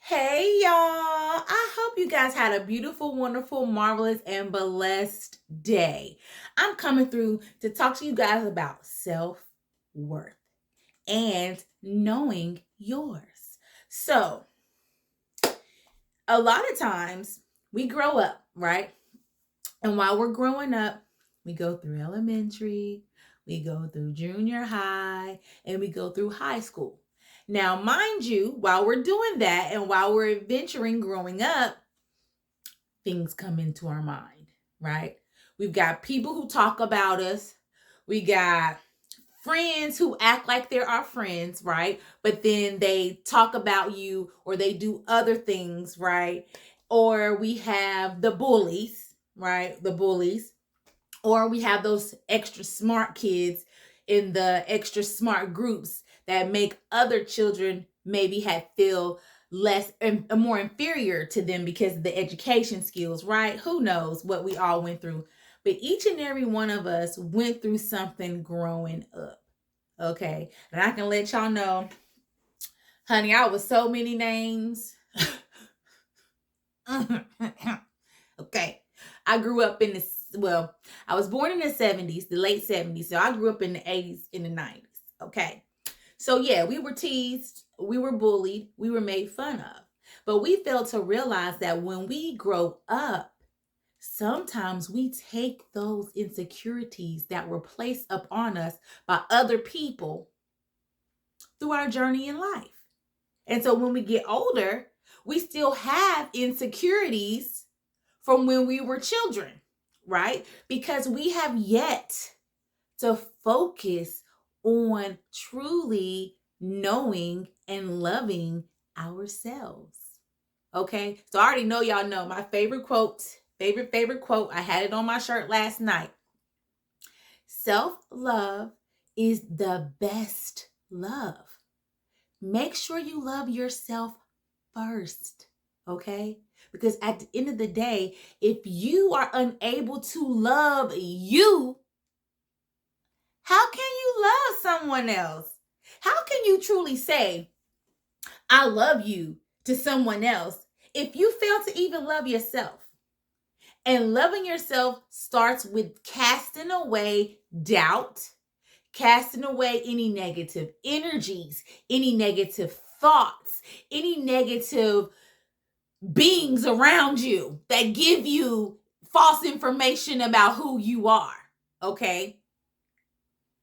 Hey y'all, I hope you guys had a beautiful, wonderful, marvelous, and blessed day. I'm coming through to talk to you guys about self worth and knowing yours. So, a lot of times we grow up, right? And while we're growing up, we go through elementary, we go through junior high, and we go through high school. Now, mind you, while we're doing that and while we're adventuring growing up, things come into our mind, right? We've got people who talk about us. We got friends who act like they're our friends, right? But then they talk about you or they do other things, right? Or we have the bullies, right? The bullies. Or we have those extra smart kids in the extra smart groups that make other children maybe feel less and more inferior to them because of the education skills, right? Who knows what we all went through. But each and every one of us went through something growing up. Okay. And I can let y'all know, honey, I was so many names. Okay. I grew up in I was born in the 70s, the late 70s. So I grew up in the 80s, in the 90s. Okay. So yeah, we were teased, we were bullied, we were made fun of. But we failed to realize that when we grow up, sometimes we take those insecurities that were placed upon us by other people through our journey in life. And so when we get older, we still have insecurities from when we were children, right? Because we have yet to focus on truly knowing and loving ourselves. Okay? So I already know y'all know my favorite quote, favorite quote. I had it on my shirt last night. Self-love is the best love. Make sure you love yourself first, okay? Because at the end of the day, if you are unable to love you, how can you love someone else? How can you truly say, I love you to someone else if you fail to even love yourself? And loving yourself starts with casting away doubt, casting away any negative energies, any negative thoughts, any negative beings around you that give you false information about who you are. Okay?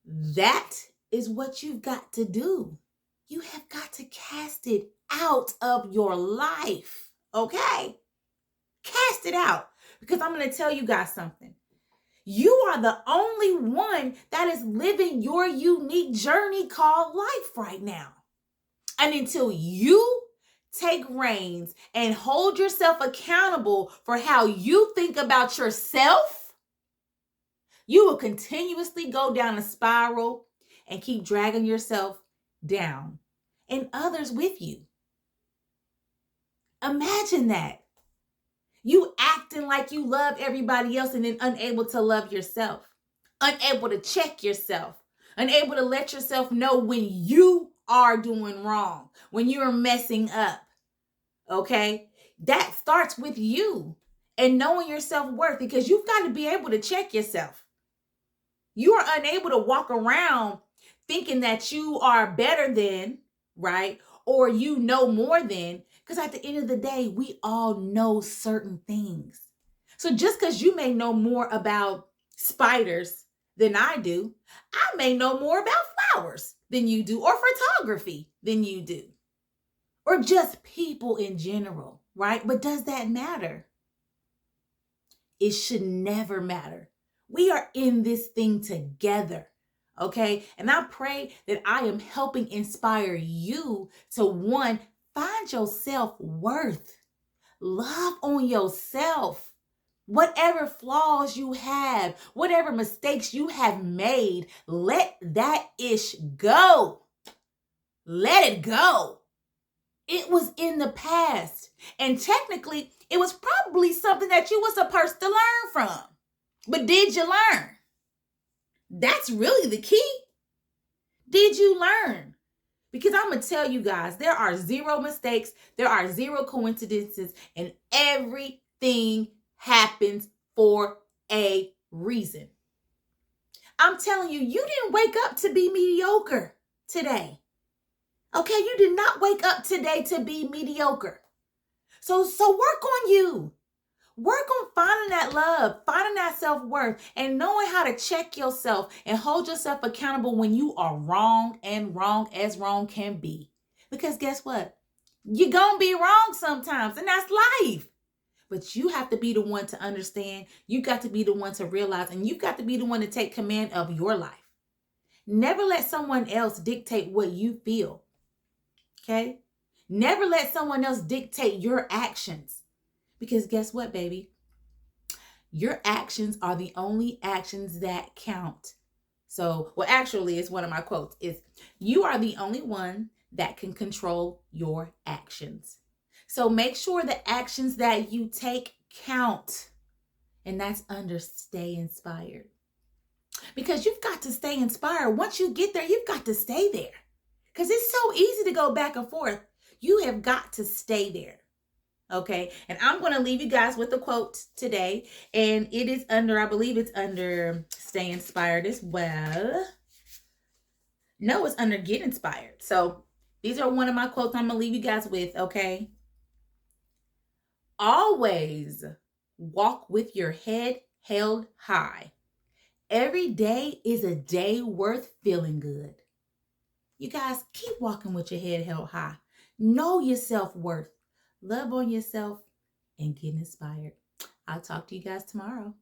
That is what you've got to do. You have got to cast it out of your life. Okay? Cast it out. Because I'm going to tell you guys something. You are the only one that is living your unique journey called life right now. And until you take reins and hold yourself accountable for how you think about yourself, you will continuously go down a spiral and keep dragging yourself down and others with you. Imagine that. You acting like you love everybody else and then unable to love yourself, unable to check yourself, unable to let yourself know when you are doing wrong, when you're messing up. Okay? That starts with you and knowing your self-worth, because you've got to be able to check yourself. You are unable to walk around thinking that you are better than, right? Or you know more than, because at the end of the day, we all know certain things. So just because you may know more about spiders than I do, I may know more about flowers than you do, or photography than you do, or just people in general, right? But does that matter? It should never matter. We are in this thing together, okay? And I pray that I am helping inspire you to, one, find your self-worth. Love on yourself. Whatever flaws you have, whatever mistakes you have made, let that ish go. Let it go. It was in the past. And technically, it was probably something that you were supposed to learn from. But did you learn? That's really the key. Did you learn? Because I'm going to tell you guys, there are zero mistakes, there are zero coincidences, and everything happens for a reason. I'm telling you, you didn't wake up to be mediocre today. Okay, you did not wake up today to be mediocre. So work on you. Work on finding that love, finding that self-worth, and knowing how to check yourself and hold yourself accountable when you are wrong and wrong as wrong can be. Because guess what? You're going to be wrong sometimes, and that's life. But you have to be the one to understand. You got to be the one to realize, and you've got to be the one to take command of your life. Never let someone else dictate what you feel. Okay? Never let someone else dictate your actions. Because guess what, baby? Your actions are the only actions that count. So, well, actually, it's one of my quotes is, you are the only one that can control your actions. So make sure the actions that you take count. And that's under stay inspired. Because you've got to stay inspired. Once you get there, you've got to stay there. Because it's so easy to go back and forth. You have got to stay there. Okay, and I'm going to leave you guys with a quote today, and it is under, I believe it's under Stay Inspired as well. No, it's under Get Inspired. So these are one of my quotes I'm going to leave you guys with, okay? Always walk with your head held high. Every day is a day worth feeling good. You guys, keep walking with your head held high. Know your self-worth. Love on yourself and get inspired. I'll talk to you guys tomorrow.